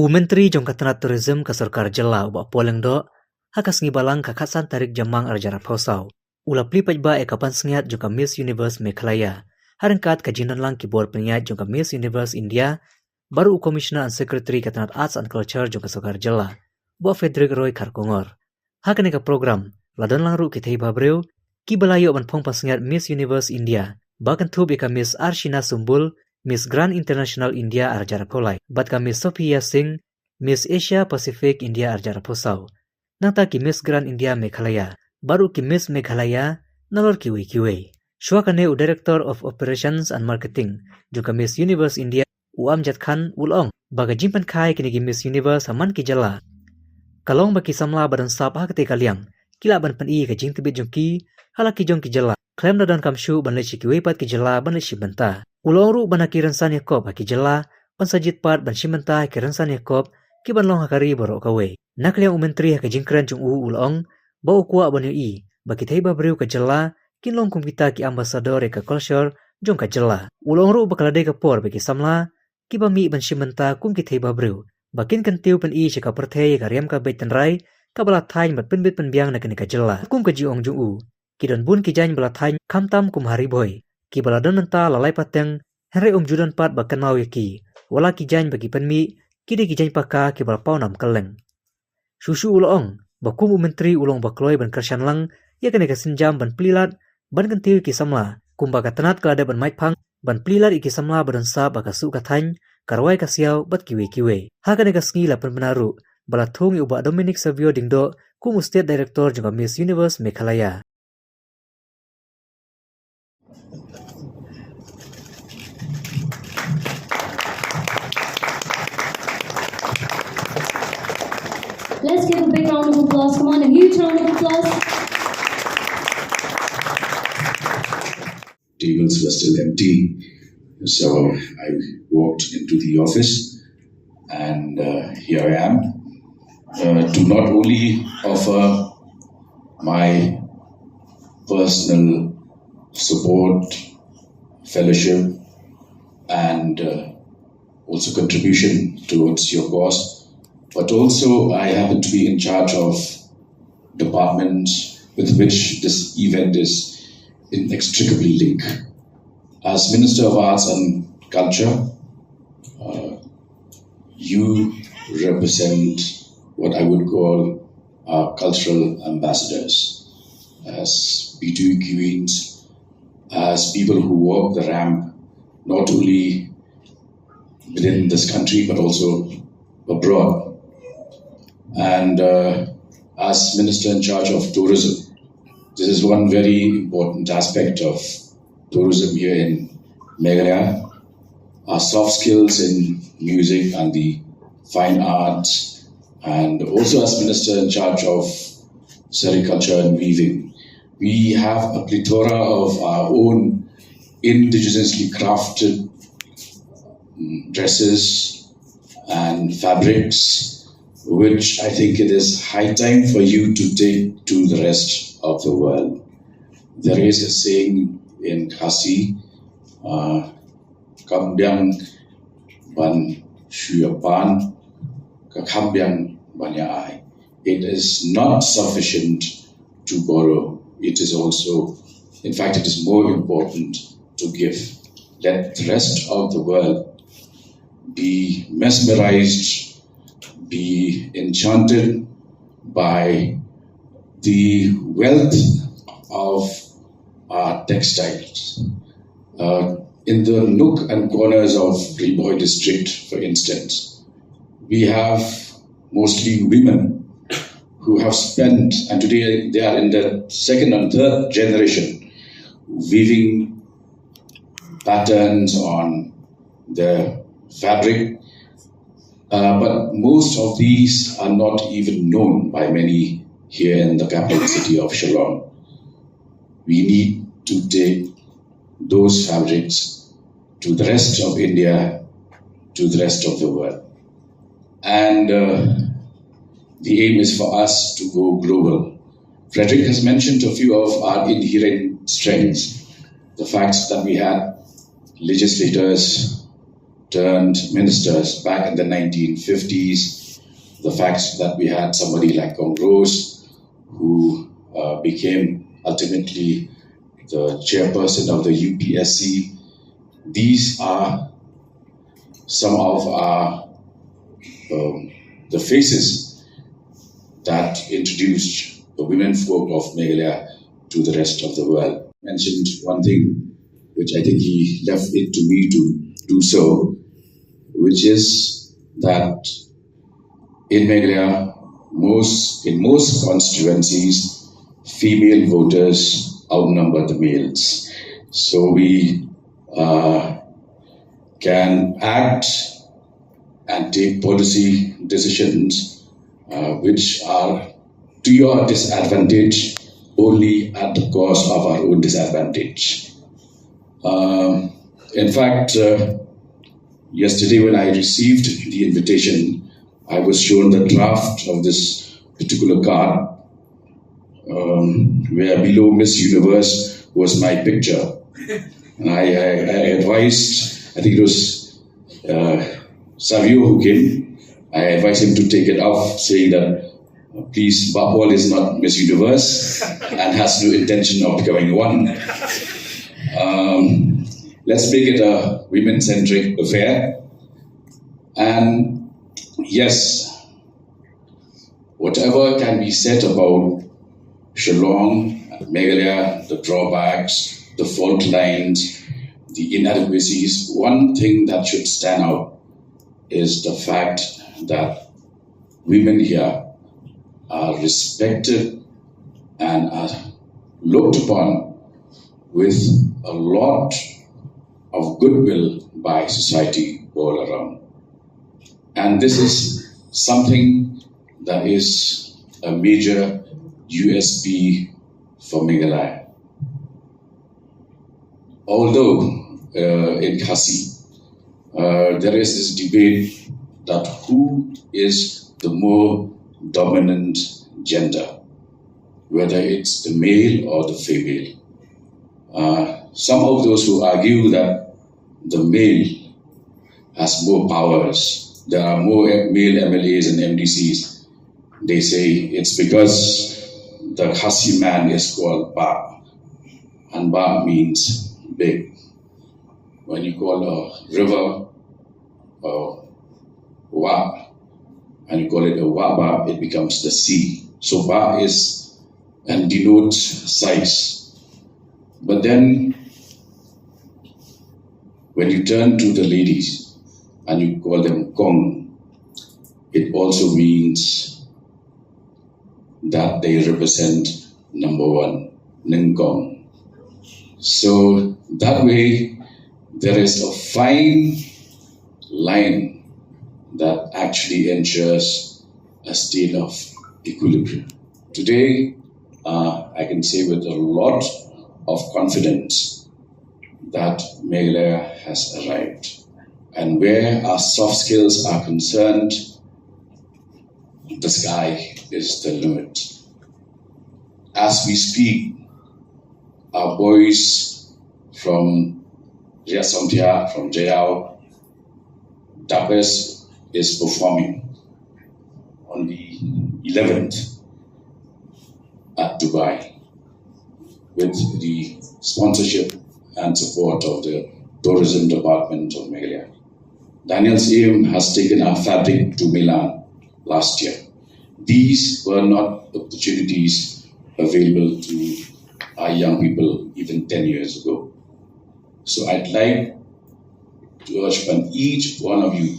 Menteri jong katanat tourism ka Sarkar Jylla ubak poleng do hakas ngibalang kakhasan tarik jamang arjarap hausau. Ula Plie pajba kapan sengiat jong ka Miss Universe Meghalaya. Harengkat kajinan lang kibor pengiat jong ka Miss Universe India baru Commissioner and Secretary katanat Arts and Culture jong ka Sarkar Jylla. Bo Frederick Roy Karkongor. Hakane ka program ladon lang ru ki Thei Bhabriew ki balayo ban phong pasengiat Miss Universe India. Bakan tu ka Miss Arshina Sumbul, Miss Grand International India arjarap holai. Bat ka Miss Sophia Singh, Miss Asia Pacific India arjarap hosau. Nangta ki Miss Grand India Meghalaya. Baru ki Miss Meghalaya nalor kiwi. Shuakane u Director of Operations and Marketing juga Miss Universe India u Amjad Khan ulong. Baga jimpan kai kini ki Miss Universe haman ki Jylla. Kalong baki samla badan sap hakate kaliang. Kila ban pen ka jing tibit jong ki halaki jong ki Jylla. Klaim dadan kamshu ban lechi ki wepat ki Jylla ban lechi banta. Ulong ru ban ki ransan Yakob haki Jylla ban sajit pat ban shimanta ki ransan Yakob ki ban long hakari borok kawe. Nakliang menteri haka jingkran jong ulong bau kuat ban i baki Thei Bhabriew ka Jylla kin long kumpita ki ambassador ka culture jong ka Jylla. Ulong ru bakalade ka por baki samla ki bami ban shimanta kum ki Thei Bhabriew. Bakin kentiu pen i ka perthei ka riam ka baitan rai ka bala thain bat penbit penbiang na ka Jylla. Kum ka jiong jong ki don bun ki jan bala thain kamtam kum hari boy. Ki bala don nanta lalai pateng henry judan pat bakan mau ki. Wala ki jan bagi penmi ki de ki jan paka ki bala paunam keleng. Susu ulong bakum menteri ulong bakloi ban kershan lang ya kene ka sinjam ban plilat ban kentiu ki samla kum baka tanat kalada ban maipang ban plilat iki samla badan sa baka su ka thain karwai ka siau bat kiwe. Ha kene ka sngi la pen benaru bala thung uba Dominic Savio dingdo kum State Director juga Miss Universe Meghalaya. Let's give a big round of applause. Come on, a huge round of applause. Tables were still empty, so I walked into the office, and here I am to not only offer my personal support, fellowship, and also contribution towards your cause, but also I happen to be in charge of departments with which this event is inextricably linked. As Minister of Arts and Culture, you represent what I would call our cultural ambassadors, as beauty queens, as people who walk the ramp, not only within this country but also abroad. And as Minister in charge of tourism, this is one very important aspect of tourism here in Meghalaya. Our soft skills in music and the fine arts, and also as Minister in charge of sericulture and weaving, we have a plethora of our own indigenously crafted dresses and fabrics, which I think it is high time for you to take to the rest of the world. There is a saying in Khasi, Kambyang ban shuyapan, kakambyang banyai. It is not sufficient to borrow. It is also, in fact, it is more important to give. Let the rest of the world be mesmerized, be enchanted by the wealth of our textiles. In the nook and corners of Riboy district, for instance, we have mostly women who have spent, and today they are in their second and third generation, weaving patterns on the fabric. But most of these are not even known by many here in the capital city of Shillong. We need to take those fabrics to the rest of India, to the rest of the world. And the aim is for us to go global. Frederick has mentioned a few of our inherent strengths. The fact that we had legislators turned ministers back in the 1950s. The fact that we had somebody like Congrose who became ultimately the chairperson of the UPSC. These are some of the faces that introduced the women folk of Meghalaya to the rest of the world. Mentioned one thing which I think he left it to me to do so, which is that in Meghalaya, in most constituencies, female voters outnumber the males. So we can act and take policy decisions which are to your disadvantage only at the cost of our own disadvantage. In fact, yesterday when I received the invitation, I was shown the draft of this particular card where below Miss Universe was my picture. And I advised, I think it was Savio who came, I advised him to take it off, saying that please, Mawphor is not Miss Universe and has no intention of becoming one. Let's make it a women-centric affair. And yes, whatever can be said about Shillong, Meghalaya, the drawbacks, the fault lines, the inadequacies, one thing that should stand out is the fact that women here are respected and are looked upon with a lot of goodwill by society all around. And this is something that is a major USP for Meghalaya. Although in Khasi, there is this debate that who is the more dominant gender, whether it's the male or the female. Some of those who argue that the male has more powers, there are more male MLAs and MDCs, they say it's because the Khasi man is called Ba, and Ba means big. When you call a river Wa, and you call it a Waba, it becomes the sea. So Ba is and denotes size. But then, when you turn to the ladies and you call them Kong, it also means that they represent number one, Ningkong. So that way, there is a fine line that actually ensures a state of equilibrium. Today, I can say with a lot of confidence that Meghalaya has arrived. And where our soft skills are concerned, the sky is the limit. As we speak, our boys from Riasamtia, from Jylla, Dapes is performing on the 11th at Dubai with the sponsorship and support of the tourism department of Meghalaya. Daniel's aim has taken our fabric to Milan last year. These were not opportunities available to our young people even 10 years ago. So I'd like to urge upon each one of you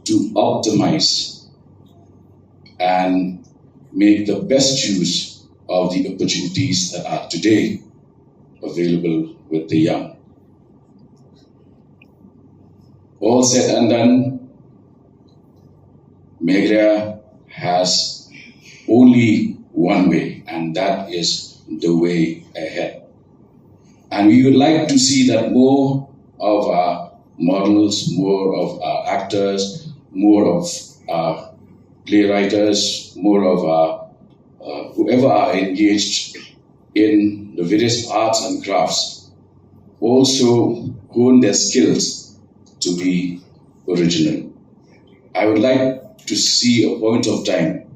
to optimize and make the best use of the opportunities that are today available with the young. All said and done, Meghalaya has only one way, and that is the way ahead. And we would like to see that more of our models, more of our actors, more of our playwriters, more of our whoever are engaged in the various arts and crafts also hone their skills to be original. I would like to see a point of time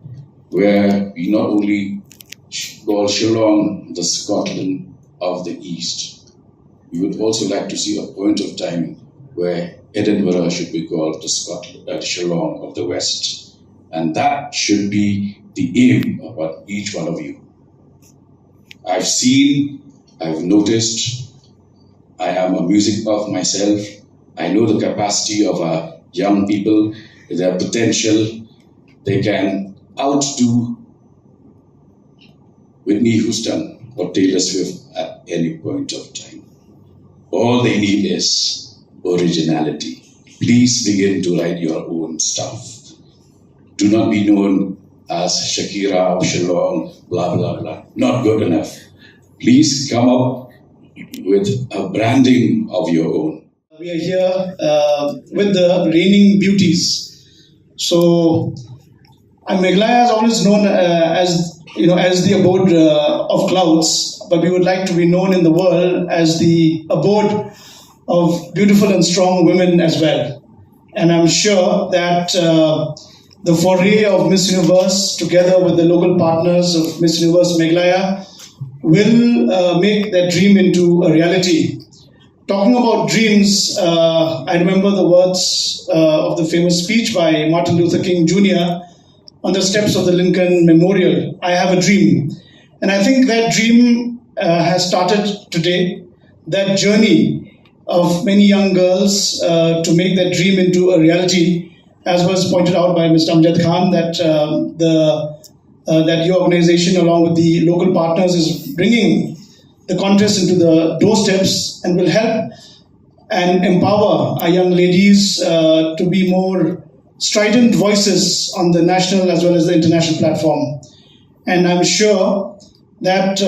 where we not only call Shillong the Scotland of the East, we would also like to see a point of time where Edinburgh should be called the Shillong of the West. And that should be the aim of each one of you. I've seen, I've noticed, I am a music buff myself. I know the capacity of our young people, their potential. They can outdo Whitney Houston or Taylor Swift at any point of time. All they need is originality. Please begin to write your own stuff. Do not be known as Shakira of Shillong, blah, blah, blah. Not good enough. Please come up with a branding of your own. We are here with the reigning beauties. So, Meghalaya is always known as the abode of clouds, but we would like to be known in the world as the abode of beautiful and strong women as well. And I'm sure that the foray of Miss Universe, together with the local partners of Miss Universe Meghalaya, will make that dream into a reality. Talking about dreams, I remember the words of the famous speech by Martin Luther King Jr. on the steps of the Lincoln Memorial, "I have a dream." And I think that dream has started today, that journey of many young girls to make that dream into a reality, as was pointed out by Mr. Amjad Khan, that that your organization, along with the local partners, is bringing the contest into the doorsteps and will help and empower our young ladies to be more strident voices on the national as well as the international platform. And I'm sure that,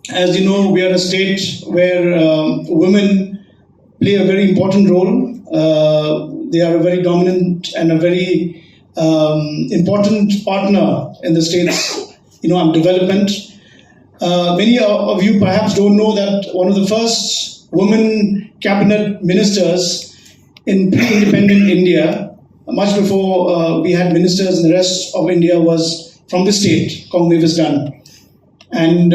as you know, we are a state where women play a very important role. They are a very dominant and a very important partner in the state's, development. Many of you perhaps don't know that one of the first women cabinet ministers in pre-independent India, much before we had ministers in the rest of India, was from the state, Kong Mavis-Dunn. And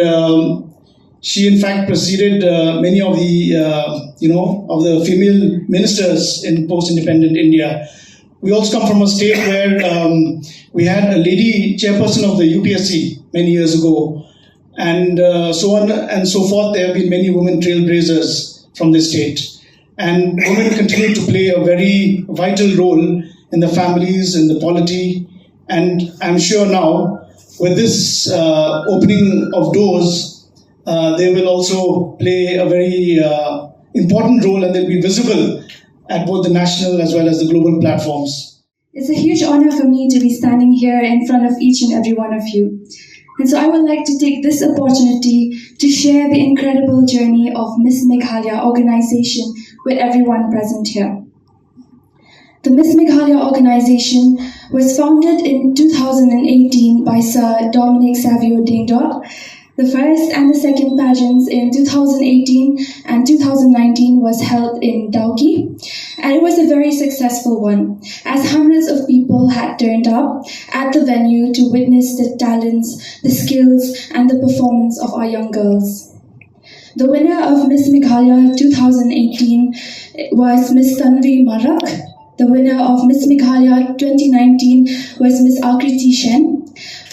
she in fact preceded many of the, of the female ministers in post-independent India. We also come from a state where we had a lady chairperson of the UPSC many years ago, and so on and so forth. There have been many women trailblazers from this state. And women continue to play a very vital role in the families, in the polity. And I'm sure now, with this opening of doors, they will also play a very important role, and they'll be visible at both the national as well as the global platforms. It's a huge honor for me to be standing here in front of each and every one of you. And so I would like to take this opportunity to share the incredible journey of Miss Meghalaya organization with everyone present here. The Miss Meghalaya organization was founded in 2018 by Sir Dominic Savio Dingdot. The first and the second pageants in 2018 and 2019 was held in Dauki, and it was a very successful one, as hundreds of people had turned up at the venue to witness the talents, the skills, and the performance of our young girls. The winner of Miss Meghalaya 2018 was Miss Tanvi Marak. The winner of Miss Meghalaya 2019 was Miss Akriti Shen.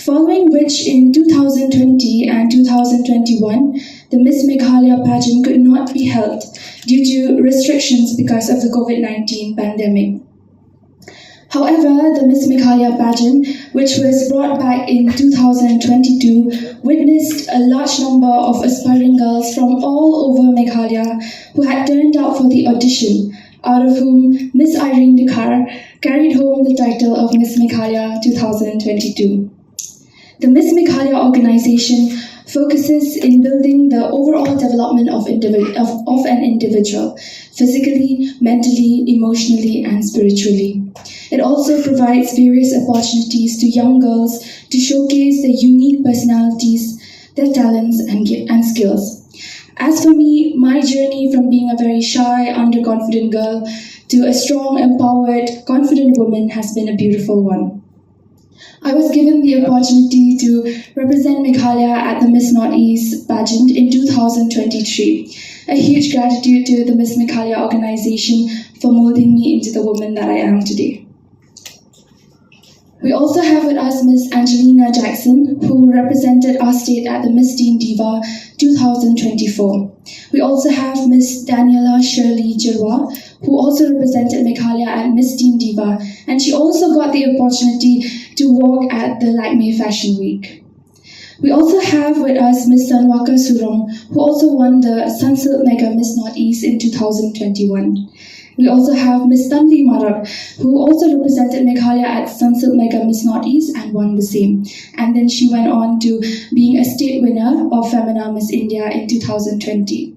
Following which, in 2020 and 2021, the Miss Meghalaya pageant could not be held due to restrictions because of the COVID-19 pandemic. However, the Miss Meghalaya pageant, which was brought back in 2022, witnessed a large number of aspiring girls from all over Meghalaya who had turned out for the audition, out of whom Miss Irene Dekar carried home the title of Miss Meghalaya 2022. The Miss Meghalaya organization focuses in building the overall development of an individual, physically, mentally, emotionally, and spiritually. It also provides various opportunities to young girls to showcase their unique personalities, their talents, and skills. As for me, my journey from being a very shy, underconfident girl to a strong, empowered, confident woman has been a beautiful one. I was given the opportunity to represent Meghalaya at the Miss Northeast Pageant in 2023. A huge gratitude to the Miss Meghalaya organization for molding me into the woman that I am today. We also have with us Miss Angelina Jackson, who represented our state at the Miss Teen Diva 2024. We also have Miss Daniela Shirley Jylla, who also represented Meghalaya at Miss Teen Diva, and she also got the opportunity to walk at the Lakme Fashion Week. We also have with us Miss Sanwaka Surong, who also won the Sunsilk Mega Miss Northeast in 2021. We also have Miss Tanvi Marak, who also represented Meghalaya at Sunsilk Mega Miss Northeast and won the same. And then she went on to being a state winner of Femina Miss India in 2020.